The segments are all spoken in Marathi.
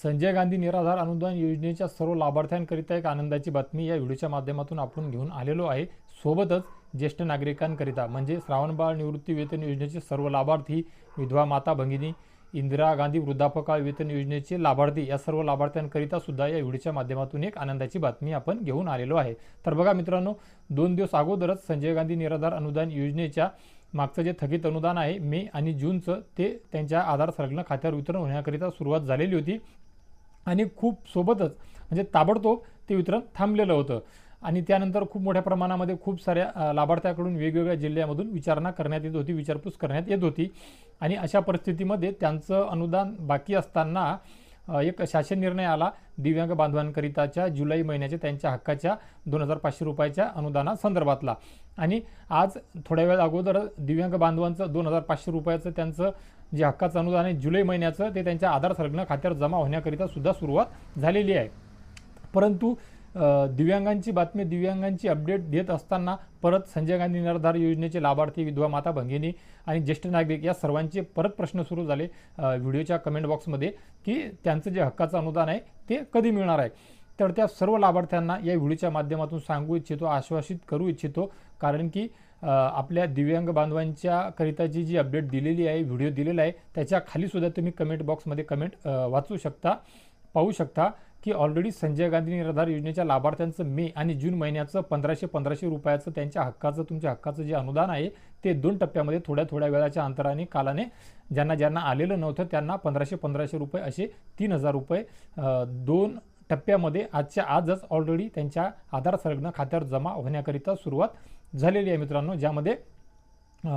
संजय गांधी निराधार अनुदान योजनेच्या सर्व लाभार्थ्यांकरिता एक आनंदाची बातमी या व्हिडिओच्या माध्यमातून आपण घेऊन आलेलो आहे। सोबतच ज्येष्ठ नागरिकांकरिता म्हणजे श्रावणबाळ निवृत्ती वेतन योजनेचे सर्व लाभार्थी, विधवा माता भगिनी, इंदिरा गांधी वृद्धापकाळ वेतन योजनेचे लाभार्थी या सर्व लाभार्थ्यांकरिता सुद्धा या व्हिडिओच्या माध्यमातून एक आनंदाची बातमी आपण घेऊन आलेलो आहे। तर बघा मित्रांनो, 2 दिवस अगोदरच संजय गांधी निराधार अनुदान योजनेच्या मागचं जे थकीत अनुदान आहे मे आणि जूनचं ते त्यांच्या आधार संलग्न खात्यावर वितरण होण्याकरिता सुरुवात झालेली होती आणि खूप सोबतच म्हणजे ताबडतोब ते वितरण थांबलेलं होतं आणि त्यानंतर खूप मोठ्या प्रमाणामध्ये खूप साऱ्या लाभार्थ्यांकडून वेगवेगळ्या जिल्ह्यामधून विचारणा करण्यात येत होती, विचारपूस करण्यात येत होती आणि अशा परिस्थितीमध्ये त्यांचं अनुदान बाकी असताना एक शासन निर्णय आला दिव्यांग बांधवांकरिताच्या जुलै महिन्याच्या त्यांच्या हक्काच्या 2500 रुपयाच्या अनुदानासंदर्भातला। आणि आज थोड्या वेळ अगोदर दिव्यांग बांधवांचं 2500 रुपयाचं त्यांचं जे हक्काचं अनुदान आहे जुलै महिन्याचं ते त्यांच्या आधार संलग्न खात्यावर जमा होण्याकरिता सुद्धा सुरुवात झालेली आहे। परंतु दिव्यांगांची बातमी, दिव्यांगांची अपडेट देत असताना परत संजय गांधी निराधार योजनेचे लाभार्थी, विधवा माता भगिनी आणि ज्येष्ठ नागरिक या सर्वांचे परत प्रश्न सुरू झाले व्हिडिओच्या कमेंट बॉक्समध्ये की त्यांचं जे हक्काचं अनुदान आहे ते कधी मिळणार आहे। तर त्या सर्व लाभार्थ्यांना या व्हिडिओच्या माध्यमातून सांगू इच्छितो, आश्वासित करू इच्छितो, कारण की आपल्या दिव्यांग बांधवांच्या करिताची जी अपडेट दिलेली आहे, व्हिडिओ दिलेला आहे, त्याच्या खाली सुद्धा तुम्ही कमेंट बॉक्समध्ये कमेंट वाचू शकता, पाहू शकता की ऑलरेडी संजय गांधी निराधार योजनेच्या लाभार्थ्यांचं मे आणि जून महिन्याचं 1500 रुपयाचं त्यांच्या हक्काचं, तुमच्या हक्काचं जे अनुदान आहे ते 2 टप्प्यामध्ये थोड्या वेळाच्या अंतराने कालाने ज्यांना आलेलं नव्हतं त्यांना 1500 रुपये असे 3000 रुपये 2 टप्प्यामध्ये आजच्या आजच ऑलरेडी त्यांच्या आधार संलग्न खात्यावर जमा होण्याकरिता सुरुवात झालेली आहे मित्रांनो। ज्यामध्ये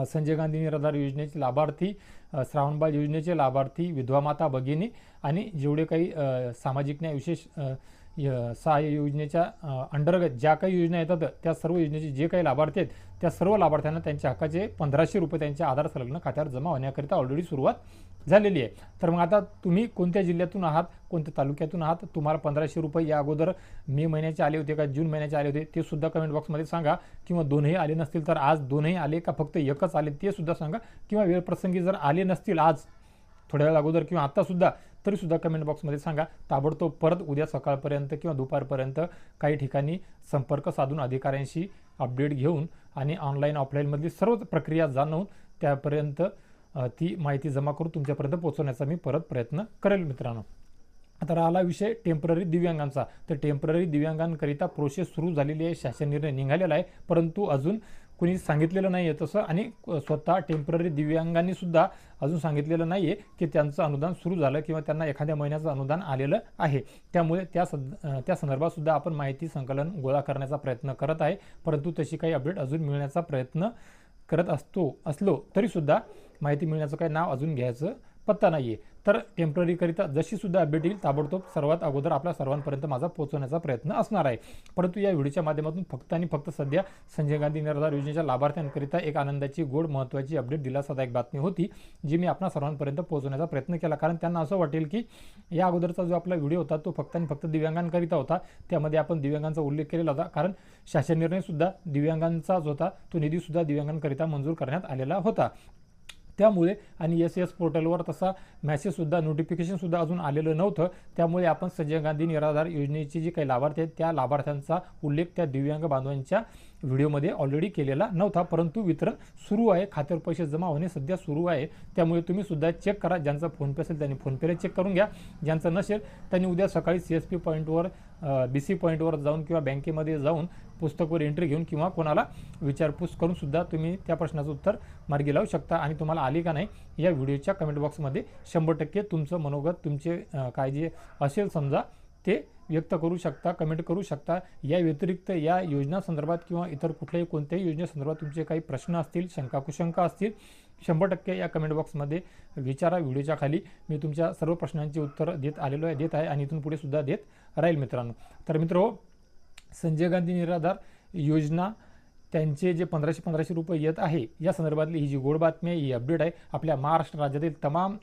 संजय गांधी निराधार योजनेचे लाभार्थी, श्रावणबाळ योजनेचे लाभार्थी, विधवा माता भगिनी आणि जेवढे काही सामाजिक न्याय विशेष सहाय्य योजनेच्या अंतर्गत ज्या काही योजना येतात त्या सर्व योजनेचे जे काही लाभार्थी आहेत त्या सर्व लाभार्थ्यांना त्यांच्या हक्काचे 1500 रुपये त्यांच्या आधार संलग्न खात्यावर जमा होण्याकरिता ऑलरेडी सुरुवात झालेली आहे। तर मग आता तुम्ही कोणत्या जिल्ह्यातून आहात, कोणत्या तालुक्यातून आहात, तुम्हाला 1500 रुपये या अगोदर मे महिन्याचे आले होते का जून महिन्याचे आले होते ते सुद्धा कमेंट बॉक्समध्ये सांगा, किंवा दोनही आले नसतील तर आज दोनही आले का फक्त एकच आले ते सुद्धा सांगा, किंवा वेळ प्रसंगी जर आले नसतील आज थोड्या वेळ अगोदर किंवा आता सुद्धा तरी सुद्धा कमेंट बॉक्समध्ये सांगा। ताबडतोब परत उद्या सकाळपर्यंत किंवा दुपारपर्यंत काही ठिकाणी संपर्क साधून अधिकाऱ्यांशी अपडेट घेऊन आणि ऑनलाईन ऑफलाईनमधली सर्व प्रक्रिया जाणून त्यापर्यंत ती माहिती जमा करून तुमच्यापर्यंत पोहोचवण्याचा मी परत प्रयत्न करेल मित्रांनो। आता राहिला विषय टेम्पररी दिव्यांगांचा, तर टेम्पररी दिव्यांगांकरिता प्रोसेस सुरू झालेली आहे, शासन निर्णय निघालेला आहे, परंतु अजून कुणी सांगितलेलं नाही आहे तसं आणि स्वतः टेम्पररी दिव्यांगांनी सुद्धा अजून सांगितलेलं नाही आहे की त्यांचं अनुदान सुरू झालं किंवा त्यांना एखाद्या महिन्याचं अनुदान आलेलं आहे। त्यामुळे त्या संदर्भात सुद्धा आपण माहिती संकलन गोळा करण्याचा प्रयत्न करत आहे, परंतु तशी काही अपडेट अजून मिळण्याचा प्रयत्न करत असलो तरी सुद्धा माहिती मिळण्याचं काही नाव अजून घ्यायचं पत्ता नाही आहे। तर टेम्पररीकरिता जशी सुद्धा अपडेट येईल ताबडतोब सर्वात अगोदर आपल्या सर्वांपर्यंत माझा पोहोचवण्याचा प्रयत्न असणार आहे। परंतु या व्हिडिओच्या माध्यमातून फक्त आणि फक्त सध्या संजय गांधी निराधार योजनेच्या लाभार्थ्यांकरिता एक आनंदाची गोड महत्त्वाची अपडेट दिलासादायक बातमी होती जी मी आपल्या सर्वांपर्यंत पोहोचवण्याचा प्रयत्न केला, कारण त्यांना असं वाटेल की या अगोदरचा जो आपला व्हिडिओ होता तो फक्त आणि फक्त दिव्यांगांकरिता होता, त्यामध्ये आपण दिव्यांगांचा उल्लेख केलेला होता, कारण शासन निर्णय सुद्धा दिव्यांगांचाच होता, तो निधी सुद्धा दिव्यांगांकरिता मंजूर करण्यात आलेला होता। त्यामुळे आणि एस पोर्टलवर तसा मेसेजसुद्धा, नोटिफिकेशनसुद्धा अजून आलेलं नव्हतं, त्यामुळे आपण संजय गांधी निराधार योजनेचे जे काही लाभार्थी आहेत त्या लाभार्थ्यांचा उल्लेख त्या दिव्यांग बांधवांच्या व्हिडिओमध्ये ऑलरेडी केलेला नव्हता, परंतु वितरण सुरू आहे, खात्यावर पैसे जमा होणे सध्या सुरू आहे। त्यामुळे तुम्ही सुद्धा चेक करा, ज्यांचा फोनपे असेल त्यांनी फोनपेला चेक करून घ्या, ज्यांचं नसेल त्यांनी उद्या सकाळी CSP पॉईंटवर BC पॉईंटवर जाऊन किंवा बँकेमध्ये जाऊन पुस्तकावर एंट्री घेऊन किंवा कोणाला विचारपूस करून सुद्धा तुम्ही त्या प्रश्नाचं उत्तर मार्गी लावू शकता आणि तुम्हाला आली का नाही या व्हिडिओच्या कमेंट बॉक्समध्ये 100% तुमचं मनोगत, तुमचे काय जे असेल समजा ते व्यक्त करू शकता, कमेंट करू शकता। या व्यतिरिक्त या योजना संदर्भात किंवा इतर कुठल्याही कोणत्याही योजनेसंदर्भात तुमचे काही प्रश्न असतील, शंका कुशंका असतील 100% या कमेंट बॉक्समध्ये विचारा। व्हिडिओच्या खाली मी तुमच्या सर्व प्रश्नांची उत्तर देत आहे आणि इथून पुढे सुद्धा देत राहील मित्रांनो। तर मित्रो, संजय गांधी निराधार योजना त्यांचे जे 1500 रुपये येत आहे या संदर्भातली ही जी गोड बातमी आहे, ही अपडेट आहे, आपल्या महाराष्ट्र राज्यातील तमाम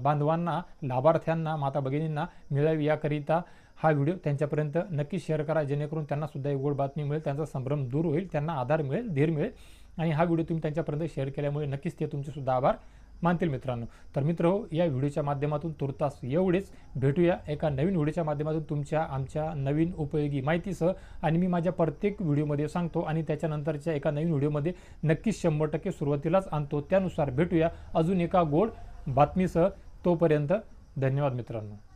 बांधवांना, लाभार्थ्यांना, माता भगिनींना मिळावी याकरिता हा व्हिडिओ त्यांच्यापर्यंत नक्की शेअर करा, जेणेकरून त्यांना सुद्धा एक गोड बातमी मिळेल, त्यांचा संभ्रम दूर होईल, त्यांना आधार मिळेल, धीर मिळेल आणि हा व्हिडिओ तुम्ही त्यांच्यापर्यंत शेअर केल्यामुळे नक्कीच ते तुमचे सुद्धा आभार मानतील मित्रांनो. तर मित्र या व्हिडिओच्या माध्यमातून तुर्तास एवढेच. भेटूया एका नवीन व्हिडिओच्या माध्यमातून तुमच्या आमच्या नवीन उपयोगी माहितीसह. आणि मी माझ्या प्रत्येक व्हिडिओमध्ये सांगतो आणि त्याच्यानंतरच्या एका नवीन व्हिडिओमध्ये नक्कीच 100% सुरुवातीलाच आणतो. त्यानुसार भेटूया अजून एका गोड बातमीसह. तोपर्यंत धन्यवाद मित्रांनो.